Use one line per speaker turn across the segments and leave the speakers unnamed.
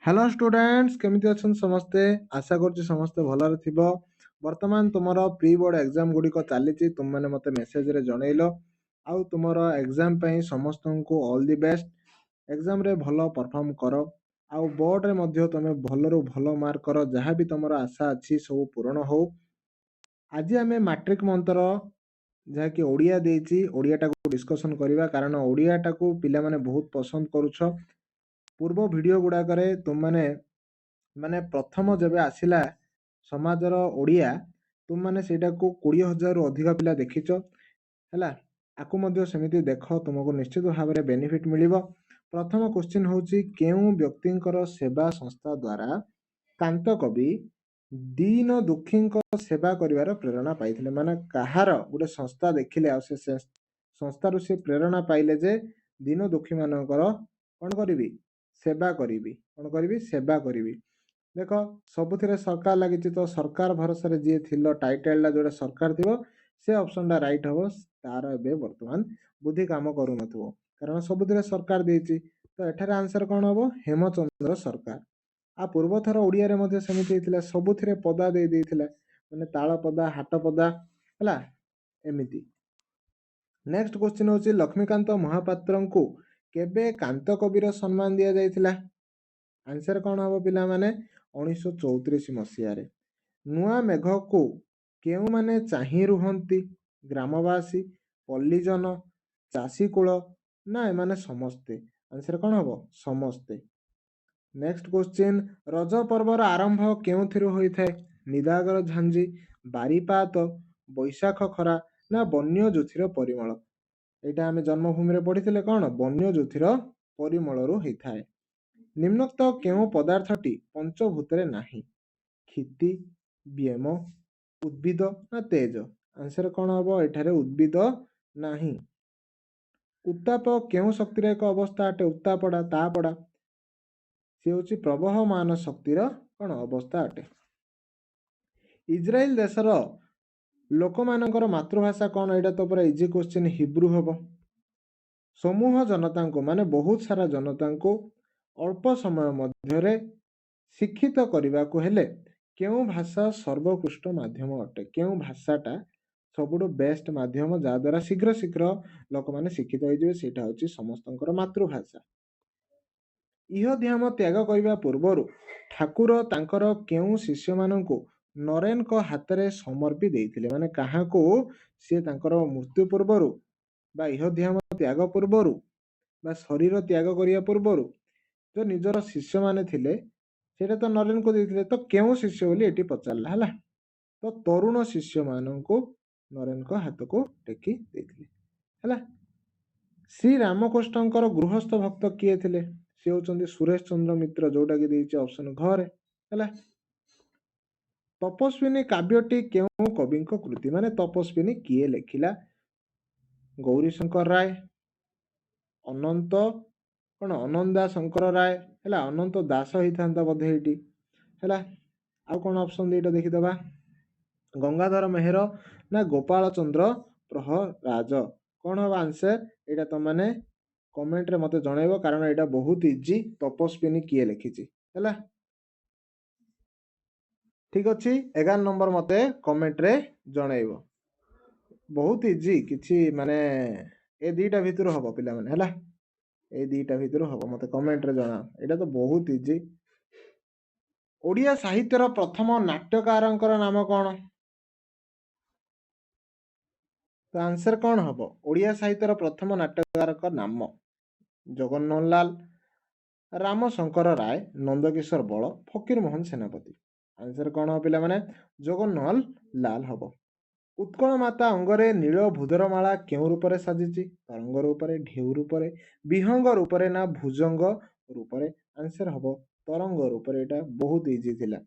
Hello students केमिति अछन समस्ते आशा करछि समस्ते भलरे थिबो। वर्तमान तुमरो प्री बोर्ड एग्जाम गुडी को चालीछि तुम माने मते मेसेज रे जणैलो आउ तुमरो एग्जाम पई समस्तनकु ऑल द बेस्ट। एग्जाम रे भलो परफॉर्म करो आउ बोर्ड रे मध्ये तमे भलरो भलो मार्क करो जहा भी तुमरो आशा अछि सब पूर्ण हो। आज आमे मैट्रिक मंत्र जहा कि ओडिया देछि ओडिया टाको डिस्कशन करिवा कारण ओडिया टाको पिला माने बहुत पसंद करूछ। पूर्व वीडियो गुडा करे तुम माने प्रथम जबे आसिला समाजर ओडिया तुम माने सेटा को 20,000 रु अधिक पिला देखिछ हैला। आकु मध्ये सेमिति देखो तुमको निश्चित भाबरे बेनिफिट मिलिबो। प्रथम क्वेश्चन होची केउ व्यक्तिंकर सेवा संस्था द्वारा कांत कवि दीन दुखींक सेवा करिवार प्रेरणा पाइथिले माने कहार गुटे संस्था देखिले आ से संस्था रु से प्रेरणा पाइले जे दीन दुखी मानकर कोन करिवि सेवा करिवि कोन करिवि सेवा करिवि। देखो सबुथिरे सरकार लागिछि तो सरकार भरोसा रे जे थिलो टाइटल ला जोडा सरकार थिबो से ऑप्शन दा राइट हबो। तार एबे वर्तमान बुद्धि काम करू नथबो कारण सबुथिरे सरकार देछि तो एठारे आंसर कोन हबो हेमचंद्र सरकार। आ पूर्व थर ओडिया रे मध्ये समिति हेतिला सबुथिरे पदा दे देथिला माने ताळ पदा हाट पदा हला एमिति। नेक्स्ट क्वेश्चन होची लक्ष्मीकांत महापात्रंकु केबे कांत कविर सम्मान दिया जायथिला। आंसर कोन हबो पिला माने 1934 मसिया रे। नुआ मेघ को केउ माने चाहि रुहंती ग्रामवासी पल्लीजन चासी कुळ ना एमाने समस्ते। आंसर कोन हबो समस्ते। नेक्स्ट क्वेश्चन रज पर्वर आरंभ केउथिरु होइथाय निदागर झांजी बारीपात बैशाख खरा ना बन्य ज्योतिर परिमळ। एटा आमे जन्मभूमि रे पढिथिले कोन बन्य ज्योतिर परिमळ रु होइथाय। निम्नोक्त केउ पदार्थटी पंचभूत रे नाही खिति ब्येम उद्भिद ना तेज। आंसर कोन हबो एठारे उद्भिद नाही। उत्ताप केउ शक्तिर एक अवस्था अटे उत्तापडा तापडा से होची प्रवहमान शक्तिर कोन अवस्था अटे। इजराइल देशर लोक मानकर मातृभाषा कोन एटा तो पूरा इजी क्वेश्चन हिब्रू हबो। समूह जनता को माने बहुत सारा जनता को अल्प समय मध्यरे शिक्षित करने को हेले केउ भाषा सर्वोत्कृष्ट माध्यम अटे केउ भाषाटा सबुठु बेस्ट माध्यम जा द्वारा शीघ्र शीघ्र लोक माने शिक्षित हो जिवे सेटा होची समस्तंकर मातृभाषा। इह ध्याम त्याग करने पूर्वर ठाकुर तांकर केउ शिष्य माननकु नरेन को हाथ रे समर्पी देइथिले माने काहाको से तांकर मृत्यु पूर्वर बा इह ध्याम त्याग पूर्वर बा शरीर त्याग करिया पूर्वर जो निजर शिष्य माने थिले सेटा तो नरेन को देइथिले तो केउ शिष्य बोली एटी पचारला हला तो तरुण शिष्य माननकु नरेन को हाथ को टेकी देइथिले हला। श्री रामकृष्णंकर गृहस्थ भक्त किए थिले से होचंदी सुरेश चंद्र मित्र जोटा कि देइछि ऑप्शन घरे हला। तपस्विनी काव्यटी केउ कविंक कृति माने तपस्विनी किए लेखिला गौरी शंकर राय अनंत कोन अनंदा शंकर राय हला अनंत दास हिथांता बधे एटी हला। आ कोन ऑप्शन देटा देखि दबा गंगाधर मेहर ना गोपाल चंद्र प्रहराज कोन हो आंसर एटा तो माने कमेंट रे मते जणाइबो कारण एटा बहुत इजी तपस्विनी किए लेखिछि हला। ठीक अछि 11 नंबर मते कमेंट रे जणाइबो बहुत इजी किछि माने ए दीटा भितरु हबो पिला माने हला ए दीटा भितरु हबो मते कमेंट रे जणा एटा तो बहुत इजी। ओडिया साहित्यर प्रथम नाट्यकारंकर नाम कोन तो आंसर कोन हबो ओडिया साहित्यर प्रथम नाट्यकारक नाम जगन्नाथ लाल रामशंकर राय नंदकिशोर बल फकीर मोहन सेनापति। आंसर कोन हो पिला माने जगन्नाथ लाल हबो। उत्कल माता अंगरे नील भूधरमाला केउ रूपरे साजिछि तरंग रूपरे ढेउ रूपरे विहंग रूपरे ना भुजंग रूपरे। आंसर हबो तरंग रूपरे एटा बहुत इजी थिला।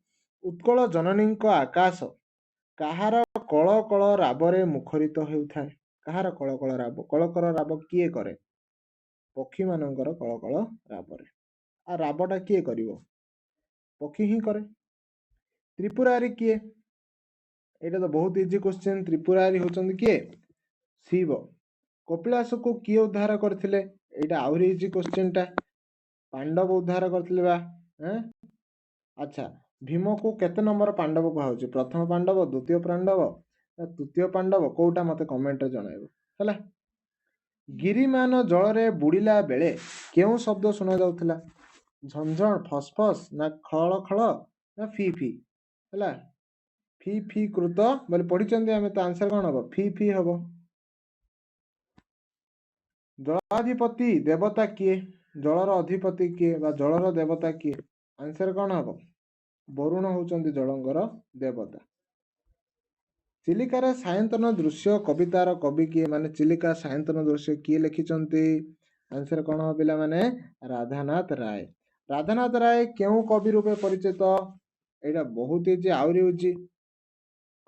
उत्कल जननींक आकाश काहार कळ कळ राबरे मुखरित हेउथाय काहार कळ कळ राब किए करे पक्षी मानकर कळ कळ राबरे आ राबटा किए करिवो पक्षी ही करे। त्रिपुरारी किए एटा तो बहुत इजी क्वेश्चन त्रिपुरारी होचंदी किए शिव। कपिलास को किए उद्धार करथिले एटा आउरी इजी क्वेश्चन टा पांडव उद्धार करथिले बा ଆଚ୍ଛା, ଭୀମକୁ କେତେ ନମ୍ବର ପାଣ୍ଡବ କୁହାଯାଉଛି? ପ୍ରଥମ ପାଣ୍ଡବ, ଦ୍ୱିତୀୟ ପାଣ୍ଡବ ନା ତୃତୀୟ ପାଣ୍ଡବ? କୋଉଟା ମତେ କମେଣ୍ଟରେ ଜଣାଇବ ହେଲା। ଗିରିମାନ ଜଳରେ ବୁଡ଼ିଲା ବେଳେ କେଉଁ ଶବ୍ଦ ଶୁଣା ଯାଉଥିଲା? ଝଣଝଣ, ଫସଫସ ନା ଖଳ ଖଳ ନା ଫି ଫି? ହେଲା, ଫି ଫି କୃତ ବୋଲି ପଢିଛନ୍ତି ଆମେ, ତ ଆନ୍ସର କଣ ହବ? ଫି ଫି ହବ। ଜଳାଧିପତି ଦେବତା କିଏ? ଜଳର ଅଧିପତି କିଏ ବା ଜଳର ଦେବତା କିଏ? ଆନ୍ସର କଣ ହବ? ବରୁଣ ହଉଛନ୍ତି ଜଳଙ୍କର ଦେବତା। ଚିଲିକାର ସାୟନ୍ତନ ଦୃଶ୍ୟ କବିତାର କବି କିଏ? ମାନେ ଚିଲିକା ସାୟନ୍ତନ ଦୃଶ୍ୟ କିଏ ଲେଖିଛନ୍ତି? ଆନ୍ସର କଣ ହବ ପିଲାମାନେ? ରାଧାନାଥ ରାୟ। ରାଧାନାଥ ରାୟ କେଉଁ କବି ରୂପେ ପରିଚିତ? ଏଇଟା ବହୁତ ଇଜି, ଆହୁରି ଇଜି।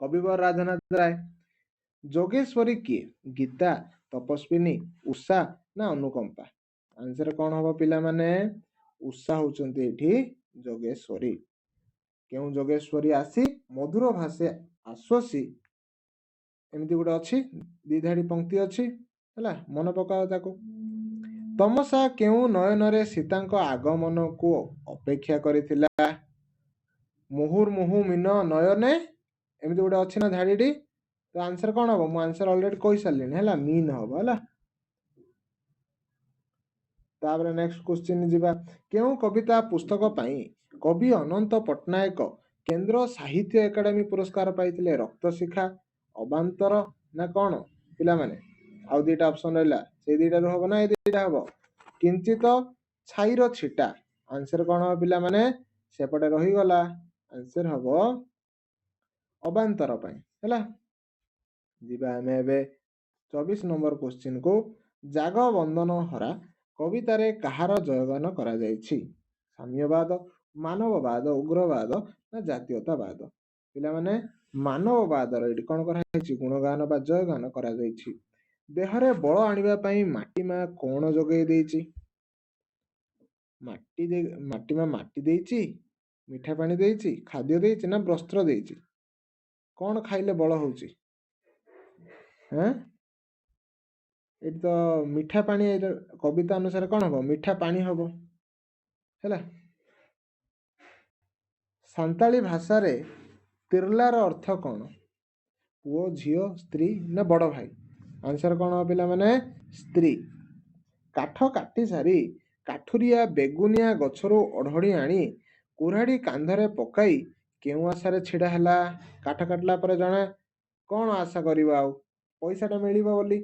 କବିବର ରାଧାନାଥ ରାୟ। ଯୋଗେଶ୍ୱରୀ କିଏ? ଗୀତା, ତପସ୍ୱିନୀ, ଉଷା ନା ଅନୁକମ୍ପା? ଆନ୍ସର କଣ ହବ ପିଲାମାନେ? ଉଷା ହଉଛନ୍ତି ଏଠି ଯୋଗେଶ୍ୱରୀ। କେଉଁ ଯୋଗେଶ୍ୱରୀ ଆସି ମଧୁର ଭାଷେ ଆଶ୍ୱାସୀ, ଏମିତି ଗୋଟେ ଅଛି, ଦି ଧାଡି ପଙ୍କ୍ତି ଅଛି ହେଲା, ମନେ ପକାଅ ତାକୁ। ତମସା କେଉଁ ନୟନରେ ସୀତାଙ୍କ ଆଗମନକୁ ଅପେକ୍ଷା କରିଥିଲା? ମୁହୁର୍ମୁହୁ ମୀନ ନୟନେ, ଏମିତି ଗୋଟେ ଅଛି ନା ଧାଡିଟି, ତ ଆନ୍ସର କଣ ହବ? ମୁଁ ଆନ୍ସର ଅଲରେଡି କହିସାରିଲିଣି ହେଲା, ମିନ୍ ହବ ହେଲା। ତାପରେ ନେକ୍ସଟ କ୍ୱେଶ୍ଚିନ୍ ଯିବା। କେଉଁ କବିତା ପୁସ୍ତକ ପାଇଁ କବି ଅନନ୍ତ ପଟ୍ଟନାୟକ କେନ୍ଦ୍ର ସାହିତ୍ୟ ଏକାଡେମୀ ପୁରସ୍କାର ପାଇଥିଲେ? ରକ୍ତଶିଖା, ଅବାନ୍ତର ନା କଣ ପିଲାମାନେ? ଆଉ ଦିଟା ଅପସନ ରହିଲା, ସେଇ ଦିଟାରୁ ହବ ନା ଏଇ ଦିଟା ହବ? କିଞ୍ଚିତ, ଛାଇର ଛିଟା। ଆନ୍ସର କଣ ହବ ପିଲାମାନେ? ସେପଟେ ରହିଗଲା, ଆନ୍ସର ହବ ଅବାନ୍ତର ପାଇଁ ହେଲା। ଯିବା ଆମେ ଏବେ 24 ନମ୍ବର କ୍ୱେଶ୍ଚିନ୍ କୁ। ଜାଗ ବନ୍ଦନ ହରା କବିତାରେ କାହାର ଜୟଗାନ କରାଯାଇଛି? ସାମ୍ୟବାଦ, ମାନବବାଦ, ଉଗ୍ରବାଦ ନା ଜାତୀୟତାବାଦ? ପିଲାମାନେ ମାନବବାଦର ଏଠି କଣ କରାଯାଇଛି? ଗୁଣଗାନ ବା ଜୟଗାନ କରାଯାଇଛି। ଦେହରେ ବଳ ଆଣିବା ପାଇଁ ମାଟି ମା କଣ ଯୋଗେଇ ଦେଇଛି? ମାଟି ମା ମାଟି ଦେଇଛି, ମିଠା ପାଣି ଦେଇଛି, ଖାଦ୍ୟ ଦେଇଛି ନା ବସ୍ତ୍ର ଦେଇଛି? କଣ ଖାଇଲେ ବଳ ହଉଛି? ଏଠି ତ ମିଠା ପାଣି, କବିତା ଅନୁସାରେ କଣ ହବ? ମିଠା ପାଣି ହବ ହେଲା। ସାନ୍ତାଳୀ ଭାଷାରେ ତିର୍ଲାର ଅର୍ଥ କଣ? ପୁଅ, ଝିଅ, ସ୍ତ୍ରୀ ନା ବଡ ଭାଇ? ଆନ୍ସର କଣ ହବ ପିଲାମାନେ? ସ୍ତ୍ରୀ। କାଠ କାଟି ସାରି କାଠୁରିଆ ବେଗୁନିଆ ଗଛରୁ ଅଢଳି ଆଣି କୁରାଢି କାନ୍ଧରେ ପକାଇ କେଉଁ ଆଶାରେ ଛିଡା ହେଲା? କାଠ କାଟିଲା ପରେ ଜଣେ କଣ ଆଶା କରିବ? ଆଉ ପଇସାଟା ମିଳିବ ବୋଲି,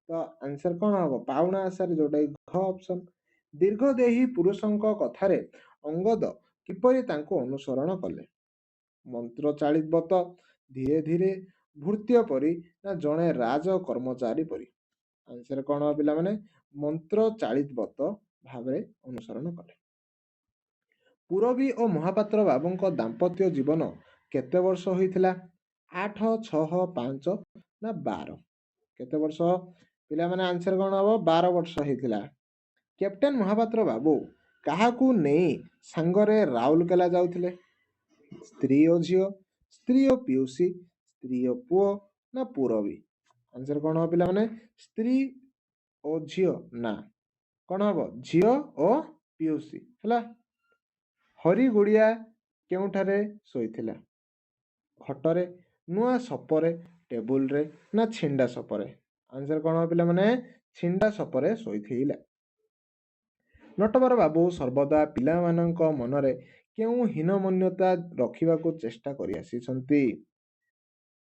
ତ ଆନ୍ସର କଣ ହବ? ପାଉଣା ଆଶାରେ, ଯୋଉଟା ଘ ଅପସନ। ଦୀର୍ଘଦେହୀ ପୁରୁଷଙ୍କ କଥାରେ ଅଙ୍ଗଦ କିପରି ତାଙ୍କୁ ଅନୁସରଣ କଲେ? ମନ୍ତ୍ର ଚାଳିତବତ, ଧୀରେ ଧୀରେ, ଭୃତ୍ୟ ପରି ନା ଜଣେ ରାଜ କର୍ମଚାରୀ ପରି? ଆନ୍ସର କଣ ହବ ପିଲାମାନେ? ମନ୍ତ୍ର ଚାଳିତବତ ଭାବରେ ଅନୁସରଣ କଲେ। ପୁରବୀ ଓ ମହାପାତ୍ର ବାବୁଙ୍କ ଦାମ୍ପତ୍ୟ ଜୀବନ କେତେ ବର୍ଷ ହୋଇଥିଲା? 8, 6, 5 ନା 12? କେତେ ବର୍ଷ ପିଲାମାନେ? ଆନ୍ସର କଣ ହବ? 12 ବର୍ଷ ହେଇଥିଲା। କ୍ୟାପ୍ଟେନ ମହାପାତ୍ର ବାବୁ କାହାକୁ ନେଇ ସାଙ୍ଗରେ ରାଉରକେଲା ଯାଉଥିଲେ? ସ୍ତ୍ରୀ ଓ ଝିଅ, ସ୍ତ୍ରୀ ଓ ପିଉସୀ, ସ୍ତ୍ରୀ ଓ ପୁଅ ନା ପୁରବୀ? ଆନ୍ସର କଣ ହବ ପିଲାମାନେ? ସ୍ତ୍ରୀ ଓ ଝିଅ ନା, କଣ ହବ? ଝିଅ ଓ ପିଉସୀ ହେଲା। ହରିଗୁଡିଆ କେଉଁଠାରେ ଶୋଇଥିଲା? ଖଟରେ, ନୂଆ ସପରେ, ଟେବୁଲରେ ନା ଛିଣ୍ଡା ସପରେ? ଆନ୍ସର କଣ ହବ ପିଲାମାନେ? ଛିଣ୍ଡା ସପରେ ଶୋଇଥିଲା। ନଟବର ବାବୁ ସର୍ବଦା ପିଲାମାନଙ୍କ ମନରେ କେଉଁ ହୀନମନ୍ୟତା ରଖିବାକୁ ଚେଷ୍ଟା କରି ଆସିଛନ୍ତି?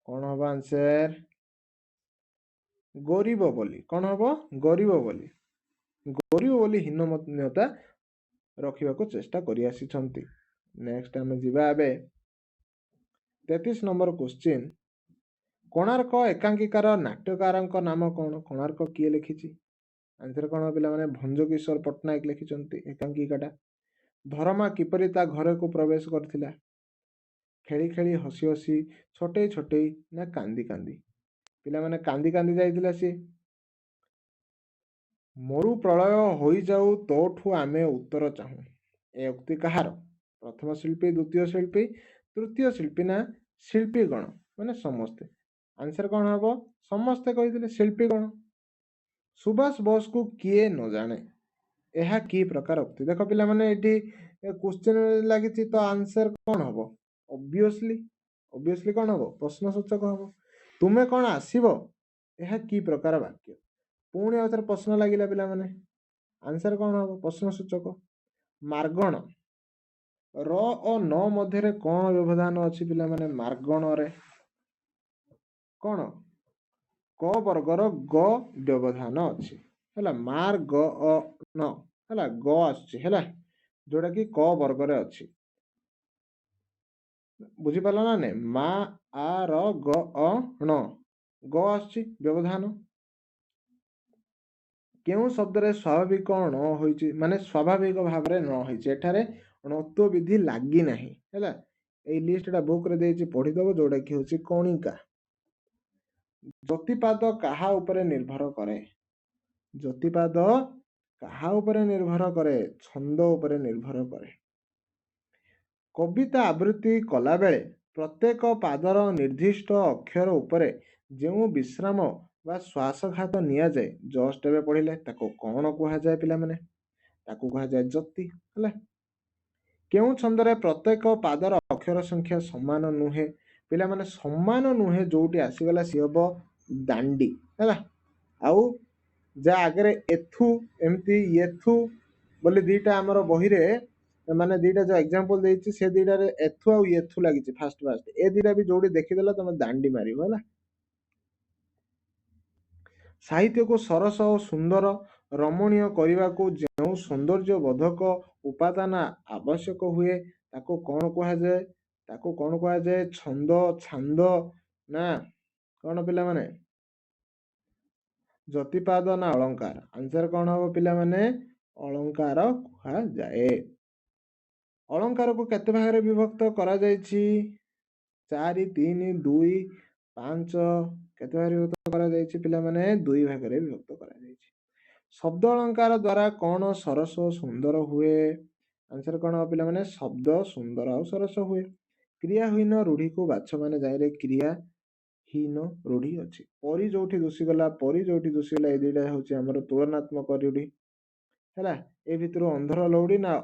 କଣ ହବ ଆନ୍ସର? ଗରିବ ବୋଲି। କଣ ହବ? ଗରିବ ବୋଲି। ଗରିବ ବୋଲି ହୀନମନ୍ୟତା ରଖିବାକୁ ଚେଷ୍ଟା କରି ଆସିଛନ୍ତି। ନେକ୍ସଟ ଆମେ ଯିବା ଏବେ 33 ନମ୍ବର କ୍ୱେଶ୍ଚିନ୍। କୋଣାର୍କ ଏକାଙ୍କିକାର ନାଟ୍ୟକାରଙ୍କ ନାମ କଣ? କୋଣାର୍କ କିଏ ଲେଖିଛି? ଆନ୍ସର କଣ ପିଲାମାନେ? ଭଞ୍ଜ କିଶୋର ପଟ୍ଟନାୟକ ଲେଖିଛନ୍ତି ଏକାଙ୍କିକାଟା। ଧରମା କିପରି ତା ଘରକୁ ପ୍ରବେଶ କରିଥିଲା? ଖେଳି ଖେଳି, ହସି ହସି, ଛୋଟେଇ ଛୋଟେଇ ନା କାନ୍ଦି କାନ୍ଦି? ପିଲାମାନେ କାନ୍ଦି କାନ୍ଦି ଯାଇଥିଲା ସିଏ। ମରୁ ପ୍ରଳୟ ହୋଇଯାଉ ତୋଠୁ ଆମେ ଉତ୍ତର ଚାହୁଁ, ଏ ଉକ୍ତି କାହାର? ପ୍ରଥମ ଶିଳ୍ପୀ, ଦ୍ୱିତୀୟ ଶିଳ୍ପୀ, ତୃତୀୟ ଶିଳ୍ପୀ ନା ଶିଳ୍ପୀ ଗଣ? ମାନେ ସମସ୍ତେ। ଆନ୍ସର କଣ ହବ? ସମସ୍ତେ କହିଥିଲେ ଶିଳ୍ପୀ ଗଣ। ସୁଭାଷ ବୋଷକୁ କିଏ ନ ଜାଣେ, ଏହା କି ପ୍ରକାର ଉକ୍ତି? ଦେଖ ପିଲାମାନେ, ଏଠି ए क्वेश्चन लागिछि तो आंसर कौन हबो ऑब्वियसली कौन हबो प्रश्नसूचक हबो तुमे कौन आसीबो एहा की प्रकार वाक्य पुणी आउथरे प्रश्न लागिला पिला माने आंसर कौन हबो प्रश्नसूचक मार्गण र ओ न मध्यरे कौन व्यवधान अछि पिला माने मार्गण रे कौन क वर्गर ग व्यवधान अछि हैला मार ग अ न हैला ग आछि हैला जोटा कि क वर्ग रे अछि बुझी पाला ना ने मा आ र ग अ ण ग आछि व्यवधान केउ शब्द रे स्वाभाविक न होइछि माने स्वाभाविक भाव रे न होइछि एठारे णत्व विधि लागी नाही हैला एई लिस्टटा बुक रे देछि पढी दबो जोटा कि होछि कणिका ज्योतिपाद काहा उपरे निर्भर करे ज्योतिपाद काहा उपरे निर्भर करे छंद उपरे निर्भर करे कविता आवृत्ति कला बेले प्रत्येक पादर निर्दिष्ट अक्षर उपरे जो विश्राम बा श्वासघात निया जाए जस्ट एबे पढ़िले ताको कौन कुहा जाए पिला माने ताको कुहा जाए ज्योति हला केउ छंदरे प्रत्येक पादर अक्षर संख्या समान नुहे पिला माने समान नुहे जोटी आसीगला सी हबो दांडी हला आउ जा आगरे एथु एमती येथु बोले दीटा हमर बही रे माने दीटा जो एग्जांपल देछि से दीटा रे एथु आ येथु लागिछि फास्ट ए दीटा भी जोडी देखिदेला तमे दांडी मारिबो हला साहित्य को सरस और सुंदर रमणीय करने को जो सौंदर्य बोधक उपादान आवश्यक हुए ताको कौन कहा जाए ताको कौन कहा जाए छंद छांद ना कौन पिला माने ज्योतिपाद ना अलंकार आंसर कौन हम पिला माने अलंकार कहा जाए अलंकार को केते भाग रे विभक्त करा जायछि 4 3 2 5 केते भाग रे विभक्त करा जायछि पिला माने 2 भाग रे विभक्त करा जायछि शब्द अलंकार द्वारा कौन सरस सुंदर हुए आंसर कौन हम पिला माने शब्द सुंदर और सरस हुए क्रियाहीन रूढ़ी को बाछ माने जाय क्रिया हीन रूढ़ी अछि परि जोठी दोषी गला परि जोठी दोषी गला ए दुईटा होछि हमर तुलनात्मक रूढ़ी हैला ए भितर अंधर लौड़ी ना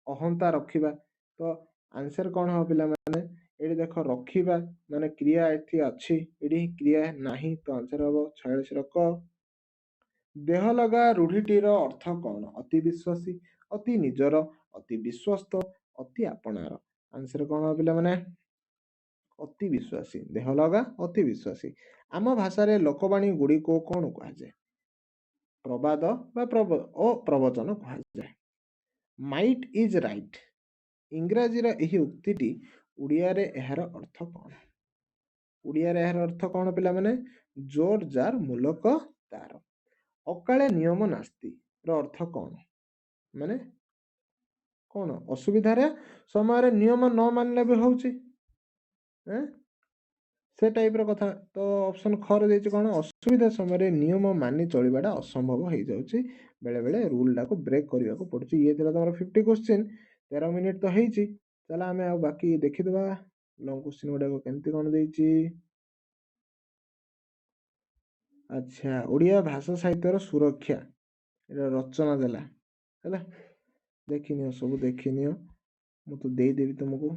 अहंता रखिबा तो आंसर कौन हो पिला माने एडी देखो रखिबा माने क्रिया एथि अछि एडी क्रिया नाही तो आंसर हो 46 क देह लगा रूढ़ीटीर अर्थ कौन अति विश्वासी अति निजर अति विश्वस्त अति आपणार आंसर कौन हो पिला माने अति विश्वासी देह लगा अति विश्वासी आम भाषा रे लोकवाणी गुडी को कौन कहा जाए प्रवाद बा प्रवचन कहा जाए माइट इज राइट इंग्राजी रा एही उक्तिटी उड़िया रे एहार अर्थ कौन उड़िया रे एहार अर्थ कौन पिला माने जोर जार मूलक तार अकाले नियम नास्ति रो अर्थ कौन माने कौन असुविधा रे समय नियम न मानले भी होउची से टाइप रो कथा तो ऑप्शन ख रे देछि कोन असुविधा समय नियम मानि चलिबाटा असंभव हो जाउची बेले बेले रूल टा को ब्रेक करिया को पड़ुची ये थिला तमरो 50 क्वेश्चन 13 मिनिट तो हेइची चला हमें आ बाकी देखि देबा लॉन्ग क्वेश्चन गुडा को केमती कोन देछि अच्छा ओडिया भाषा साहित्य रो सुरक्षा एटा रचना देला हैला देखिनियो सब देखिनियो मु तो देई देबी तुमको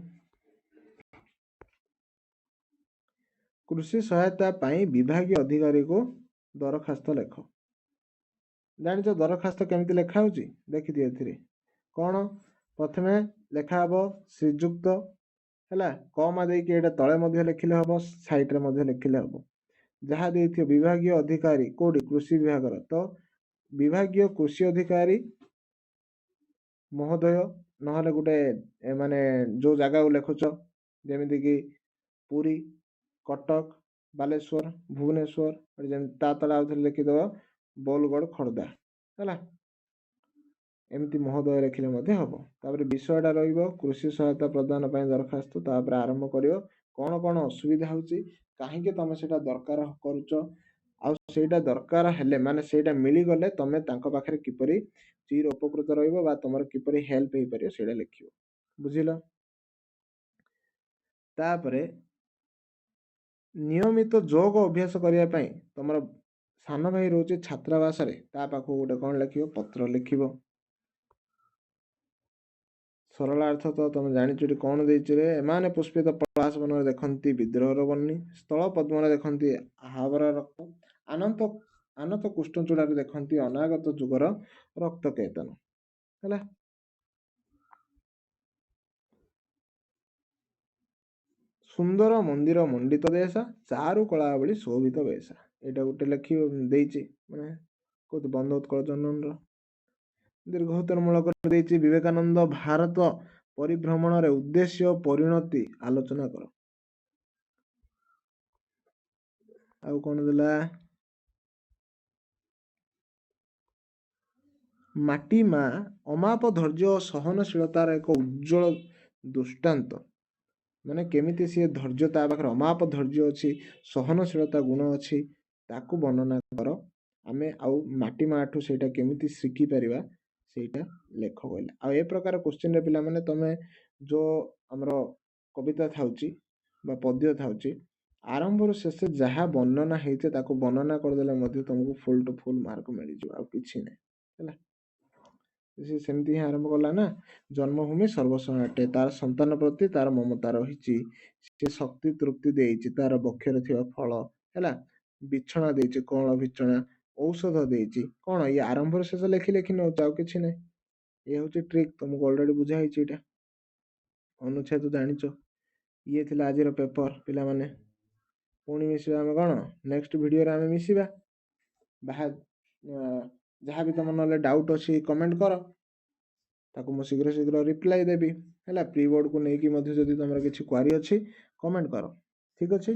कृषि सहायता पाई विभागीय अधिकारी को दरखास्त लेख जानिଛ दरखास्त केमती लेखा होची देखि दियो एथिरे कोन प्रथमे लेखा हबो श्रीयुक्त हैला कमा देकी एटा तळे मध्ये लेखिले हबो साइड रे मध्ये लेखिले हबो जहा देथियो विभागीय अधिकारी कोडी कृषि विभाग रो तो विभागीय कृषि अधिकारी महोदय नहले गुटे माने जो जगह को लेखुछ जेमिति कि पुरी कटक बालेश्वर भुवनेश्वर ता तले आउथले लिखि दबो बोलगड़ खर्दा हैला एमती महोदय लिखिले मध्ये हबो तापर विषयटा रहिबो कृषि सहायता प्रदान पय दरखास्त तापर आरंभ करियो कोन कोन असुविधा होची काहे के तमे सेटा दरकार करूचो आ सेटा दरकार हेले माने सेटा मिली गले तमे तांको पाखरे किपरि चिर उपकृत रहिबो बा तमर किपरि हेल्प हे परियो सेटा लिखियो बुझिलो तापरे नियमित जोग अभ्यास करिया पय तमर सान भाई रोचे छात्रावास रे ता पाखो गोटे कोन लिखियो पत्र लिखिबो ସରଳାର୍ଥ ତ ତମେ ଜାଣିଛ ଏଠି କ'ଣ ଦେଇଛି ରେ? ଏମାନେ ପୁଷ୍ପିତ ପଳାଶ ବନରେ ଦେଖନ୍ତି ବିଦ୍ରୋହର ବହ୍ନି, ସ୍ଥଳ ପଦ୍ମରେ ଦେଖନ୍ତି ଆହାବର ରକ୍ତ, ଆନନ୍ତ ଆନତ କୃଷ୍ଣଚୂଡ଼ାରେ ଦେଖନ୍ତି ଅନାଗତ ଯୁଗର ରକ୍ତ କେତନ। ହେଲା। ସୁନ୍ଦର ମନ୍ଦିର ମଣ୍ଡିତ ଦେଶ, ଚାରୁ କଳାବଳି ଶୋଭିତ ବେଶ। ଏଇଟା ଗୋଟେ ଲେଖି ଦେଇଛି, ମାନେ କୋଉଠି ବନ୍ଦ ଉତ୍କଳ ଜନନର ଦୀର୍ଘ ଉତ୍ତର ମୂଳକ ଦେଇଛି ବିବେକାନନ୍ଦ ଭାରତ ପରିଭ୍ରମଣରେ ଉଦ୍ଦେଶ୍ୟ ଓ ପରିଣତି ଆଲୋଚନା କର। ଆଉ କ'ଣ ଦେଲା? ମାଟି ମା ଅମାପ ଧୈର୍ଯ୍ୟ ଓ ସହନଶୀଳତାର ଏକ ଉଜ୍ଜଳ ଦୃଷ୍ଟାନ୍ତ। ମାନେ କେମିତି ସିଏ ଧୈର୍ଯ୍ୟ, ତା ପାଖରେ ଅମାପ ଧୈର୍ଯ୍ୟ ଅଛି, ସହନଶୀଳତା ଗୁଣ ଅଛି, ତାକୁ ବର୍ଣ୍ଣନା କର। ଆମେ ଆଉ ମାଟି ମାଠୁ ସେଇଟା କେମିତି ଶିଖିପାରିବା ସେଇଟା ଲେଖ କହିଲେ। ଆଉ ଏ ପ୍ରକାର କୋଶ୍ଚିନ୍ରେ ପିଲାମାନେ ତମେ ଯେଉଁ ଆମର କବିତା ଥାଉଛି ବା ପଦ୍ୟ ଥାଉଛି, ଆରମ୍ଭରୁ ଶେଷ ଯାହା ବର୍ଣ୍ଣନା ହେଇছে ତାକୁ ବର୍ଣ୍ଣନା କରିଦେଲେ ମଧ୍ୟ ତମକୁ ଫୁଲ୍ ଟୁ ଫୁଲ୍ ମାର୍କ ମିଳିଯିବ, ଆଉ କିଛି ନାହିଁ। ହେଲା। ସେ ସେମିତି ହିଁ ଆରମ୍ଭ କଲା ନା, ଜନ୍ମଭୂମି ସର୍ବସ୍ୱ ଅଟେ, ତାର ସନ୍ତାନ ପ୍ରତି ତାର ମମତା ରହିଛି, ସେ ଶକ୍ତି ତୃପ୍ତି ଦେଇଛି ତାର ବକ୍ଷରେ ଥିବା ଫଳ। ହେଲା। ବିଛଣା ଦେଇଛି, କଅଁଳ ବିଛଣା, ଔଷଧ ଦେଇଛି। କ'ଣ ଇଏ ଆରମ୍ଭରୁ ଶେଷ ଲେଖି ଲେଖି ନେଉଛି, ଆଉ କିଛି ନାହିଁ। ଏ ହେଉଛି ଟ୍ରିକ୍, ତମକୁ ଅଲରେଡି ବୁଝା ହେଇଛି ଏଇଟା। ଅନୁଚ୍ଛେଦ ଜାଣିଛ। ଇଏ ଥିଲା ଆଜିର ପେପର ପିଲାମାନେ। ପୁଣି ମିଶିବା ଆମେ କ'ଣ ନେକ୍ସଟ ଭିଡ଼ିଓରେ ଆମେ ମିଶିବା। ଯାହା ବି ତମ ନହେଲେ ଡାଉଟ୍ ଅଛି କମେଣ୍ଟ କର, ତାକୁ ମୁଁ ଶୀଘ୍ର ଶୀଘ୍ର ରିପ୍ଲାଏ ଦେବି। ହେଲା। ପ୍ରି ବୋର୍ଡ଼କୁ ନେଇକି ମଧ୍ୟ ଯଦି ତମର କିଛି କ୍ୱାରି ଅଛି କମେଣ୍ଟ କର। ଠିକ୍ ଅଛି।